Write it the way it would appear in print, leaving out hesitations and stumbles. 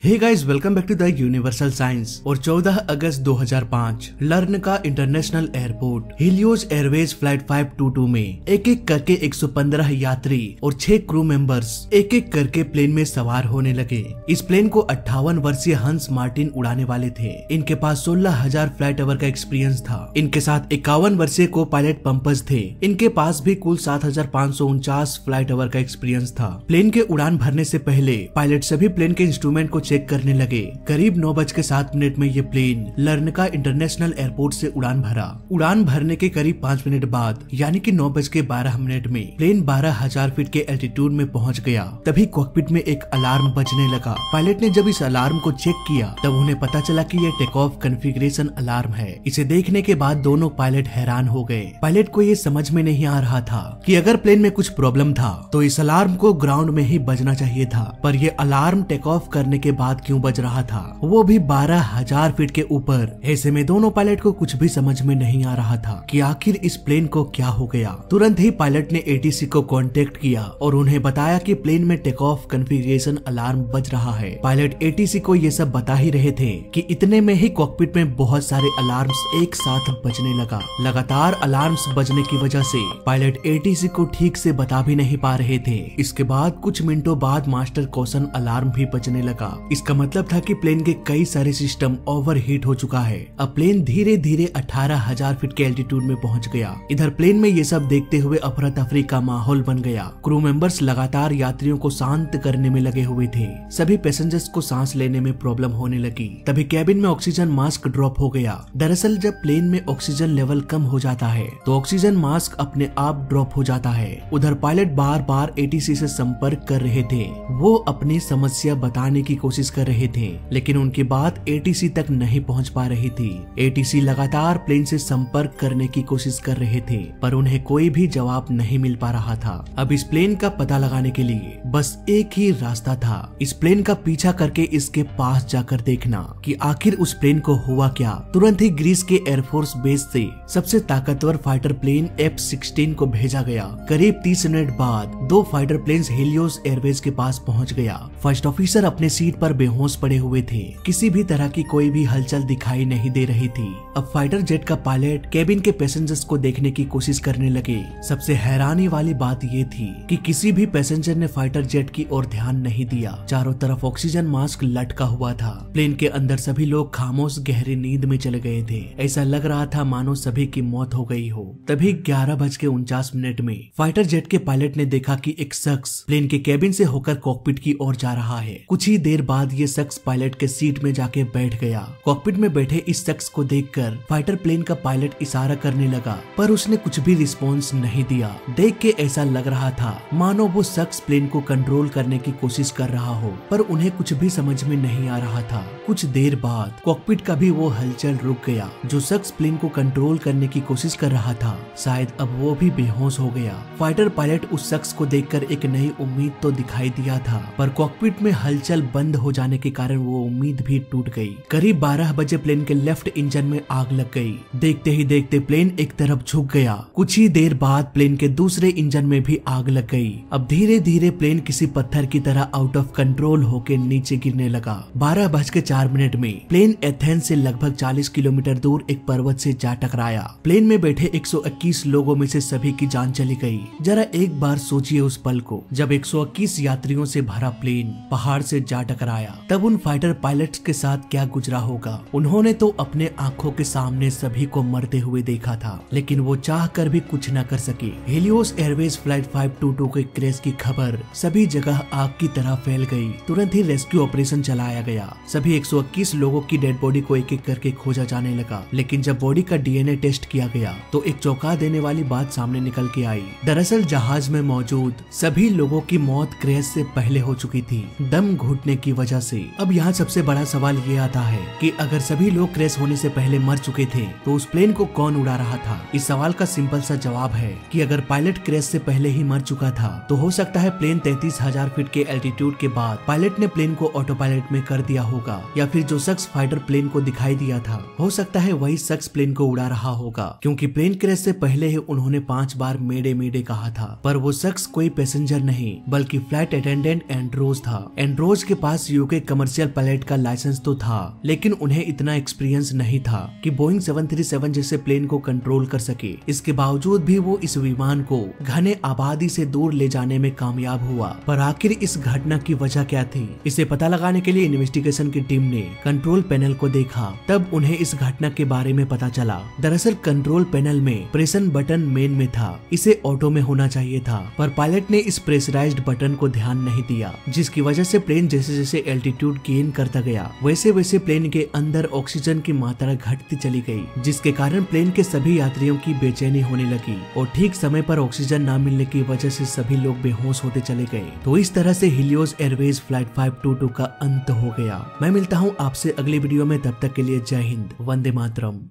Hey guys, welcome back to the universal science. और 14 अगस्त 2005 लर्न का international airport Helios Airways flight 522 में एक एक करके 115 यात्री और 6 क्रू मेंबर्स एक एक करके प्लेन में सवार होने लगे। इस प्लेन को 58 वर्षीय हंस मार्टिन उड़ाने वाले थे। इनके पास 16,000 फ्लाइट आवर का एक्सपीरियंस था। इनके साथ 51 वर्षीय को पायलट पंपर्स थे। इनके पास भी कुल 7,549 फ्लाइट आवर का एक्सपीरियंस था। प्लेन के उड़ान भरने से पहले पायलट सभी प्लेन के इंस्ट्रूमेंट को चेक करने लगे। करीब 9:07 में ये प्लेन लर्न का इंटरनेशनल एयरपोर्ट से उड़ान भरा। उड़ान भरने के करीब 5 मिनट बाद यानी कि 9:12 में प्लेन 12,000 फीट के एल्टीट्यूड में पहुंच गया। तभी कॉकपिट में एक अलार्म बजने लगा। पायलट ने जब इस अलार्म को चेक किया तब उन्हें पता चला कि यह टेक ऑफ कॉन्फ़िगरेशन अलार्म है। इसे देखने के बाद दोनों पायलट हैरान हो गए। पायलट को ये समझ में नहीं आ रहा था कि अगर प्लेन में कुछ प्रॉब्लम था तो इस अलार्म को ग्राउंड में ही बजना चाहिए था, पर यह अलार्म टेक ऑफ करने के बाद क्यों बज रहा था, वो भी 12,000 फीट के ऊपर। ऐसे में दोनों पायलट को कुछ भी समझ में नहीं आ रहा था कि आखिर इस प्लेन को क्या हो गया। तुरंत ही पायलट ने एटीसी को कांटेक्ट किया और उन्हें बताया कि प्लेन में टेक ऑफ कॉन्फ़िगरेशन अलार्म बज रहा है। पायलट एटीसी को ये सब बता ही रहे थे कि इतने में ही कॉकपिट में बहुत सारे अलार्म्स एक साथ बजने लगा। लगातार अलार्म्स बजने की वजह से पायलट एटीसी को ठीक से बता भी नहीं पा रहे थे। इसके बाद कुछ मिनटों बाद मास्टर कॉशन अलार्म भी बजने लगा। इसका मतलब था कि प्लेन के कई सारे सिस्टम ओवरहीट हो चुका है। अब प्लेन धीरे धीरे 18,000 फीट के एल्टीट्यूड में पहुंच गया। इधर प्लेन में ये सब देखते हुए अफरा तफरी का माहौल बन गया। क्रू मेंबर्स लगातार यात्रियों को शांत करने में लगे हुए थे। सभी पैसेंजर्स को सांस लेने में प्रॉब्लम होने लगी। तभी कैबिन में ऑक्सीजन मास्क ड्रॉप हो गया। दरअसल जब प्लेन में ऑक्सीजन लेवल कम हो जाता है तो ऑक्सीजन मास्क अपने आप ड्रॉप हो जाता है। उधर पायलट बार बार एटीसी से संपर्क कर रहे थे। वो अपनी समस्या बताने की कोशिश कर रहे थे, लेकिन उनकी बात एटीसी तक नहीं पहुंच पा रही थी। एटीसी लगातार प्लेन से संपर्क करने की कोशिश कर रहे थे, पर उन्हें कोई भी जवाब नहीं मिल पा रहा था। अब इस प्लेन का पता लगाने के लिए बस एक ही रास्ता था, इस प्लेन का पीछा करके इसके पास जाकर देखना कि आखिर उस प्लेन को हुआ क्या। तुरंत ही ग्रीस के एयरफोर्स बेस से सबसे ताकतवर फाइटर प्लेन F-16 को भेजा गया। करीब 30 मिनट बाद 2 फाइटर प्लेन्स हिलियोस एयरवेज के पास पहुंच गया। फर्स्ट ऑफिसर अपने सीट पर बेहोश पड़े हुए थे। किसी भी तरह की कोई भी हलचल दिखाई नहीं दे रही थी। अब फाइटर जेट का पायलट केबिन के पैसेंजर्स को देखने की कोशिश करने लगे। सबसे हैरानी वाली बात ये थी कि किसी भी पैसेंजर ने फाइटर जेट की ओर ध्यान नहीं दिया। चारों तरफ ऑक्सीजन मास्क लटका हुआ था। प्लेन के अंदर सभी लोग खामोश गहरी नींद में चले गए थे। ऐसा लग रहा था मानो सभी की मौत हो गई हो। तभी 11:49 में फाइटर जेट के पायलट ने देखा कि एक शख्स प्लेन के केबिन से होकर कॉकपिट की ओर जा रहा है। कुछ ही देर बाद ये शख्स पायलट के सीट में जाके बैठ गया। कॉकपिट में बैठे इस शख्स को देखकर फाइटर प्लेन का पायलट इशारा करने लगा, पर उसने कुछ भी रिस्पॉन्स नहीं दिया। देख के ऐसा लग रहा था मानो वो शख्स प्लेन को कंट्रोल करने की कोशिश कर रहा हो, पर उन्हें कुछ भी समझ में नहीं आ रहा था। कुछ देर बाद कॉकपिट का भी वो हलचल रुक गया। जो शख्स प्लेन को कंट्रोल करने की कोशिश कर रहा था शायद अब वो भी बेहोश हो गया। फाइटर पायलट उस शख्स को देखकर एक नई उम्मीद तो दिखाई दिया था, पर कॉकपिट में हलचल बंद हो जाने के कारण वो उम्मीद भी टूट गई। करीब 12 बजे प्लेन के लेफ्ट इंजन में आग लग गई। देखते ही देखते प्लेन एक तरफ झुक गया। कुछ ही देर बाद प्लेन के दूसरे इंजन में भी आग लग गई। अब धीरे धीरे प्लेन किसी पत्थर की तरह आउट ऑफ कंट्रोल होकर नीचे गिरने लगा। 12:04 में प्लेन एथेंस से लगभग 40 किलोमीटर दूर एक पर्वत से जा टकराया। प्लेन में बैठे 121 लोगों में से सभी की जान चली गई। जरा एक बार सोचिए उस पल को, जब 121 यात्रियों से भरा प्लेन पहाड़ से जा टकराया। तब उन फाइटर पायलट्स के साथ क्या गुजरा होगा। उन्होंने तो अपने आंखों के सामने सभी को मरते हुए देखा था, लेकिन वो चाह कर भी कुछ न कर सके। हिलियोस एयरवेज फ्लाइट 522 के क्रैश की खबर सभी जगह आग की तरह फैल गई। तुरंत ही रेस्क्यू ऑपरेशन चलाया गया। सभी 121 लोगों की डेड बॉडी को एक एक करके खोजा जाने लगा, लेकिन जब बॉडी का डीएनए टेस्ट किया गया तो एक चौंका देने वाली बात सामने निकल के आई। दरअसल जहाज में मौजूद सभी लोगों की मौत क्रैश से पहले हो चुकी थी, दम घुटने की वजह से। अब यहाँ सबसे बड़ा सवाल ये आता है कि अगर सभी लोग क्रैश होने से पहले मर चुके थे तो उस प्लेन को कौन उड़ा रहा था। इस सवाल का सिंपल सा जवाब है कि अगर पायलट क्रैश से पहले ही मर चुका था तो हो सकता है प्लेन 33,000 फीट के एल्टीट्यूड के बाद पायलट ने प्लेन को ऑटो पायलट में कर दिया होगा, या फिर जो शख्स फाइटर प्लेन को दिखाई दिया था हो सकता है वही शख्स प्लेन को उड़ा रहा होगा, क्योंकि प्लेन क्रैश से पहले ही उन्होंने 5 बार मेडे मेडे कहा था। पर वो शख्स कोई पैसेंजर नहीं बल्कि फ्लाइट अटेंडेंट एंड्रोज था। एंड्रोज के पास यूके कमर्शियल पायलट का लाइसेंस तो था, लेकिन उन्हें इतना एक्सपीरियंस नहीं था कि बोइंग 737 जैसे प्लेन को कंट्रोल कर सके। इसके बावजूद भी वो इस विमान को घने आबादी से दूर ले जाने में कामयाब हुआ। पर आखिर इस घटना की वजह क्या थी, इसे पता लगाने के लिए इन्वेस्टिगेशन की टीम ने कंट्रोल पैनल को देखा। तब उन्हें इस घटना के बारे में पता चला। दरअसल कंट्रोल पैनल में प्रेशर बटन मेन में था, इसे ऑटो में होना चाहिए था, पर पायलट ने इस प्रेशराइज्ड बटन को ध्यान नहीं दिया, जिसकी वजह से प्लेन जैसे जैसे एल्टीट्यूड गेन करता गया वैसे वैसे प्लेन के अंदर ऑक्सीजन की मात्रा घटती चली गई, जिसके कारण प्लेन के सभी यात्रियों की बेचैनी होने लगी और ठीक समय पर ऑक्सीजन न मिलने की वजह से सभी लोग बेहोश होते चले गए। तो इस तरह से हीलियोस एयरवेज फ्लाइट 522 का अंत हो गया। मैं मिलता हूँ आपसे अगली वीडियो में, तब तक के लिए जय हिंद, वंदे मातरम।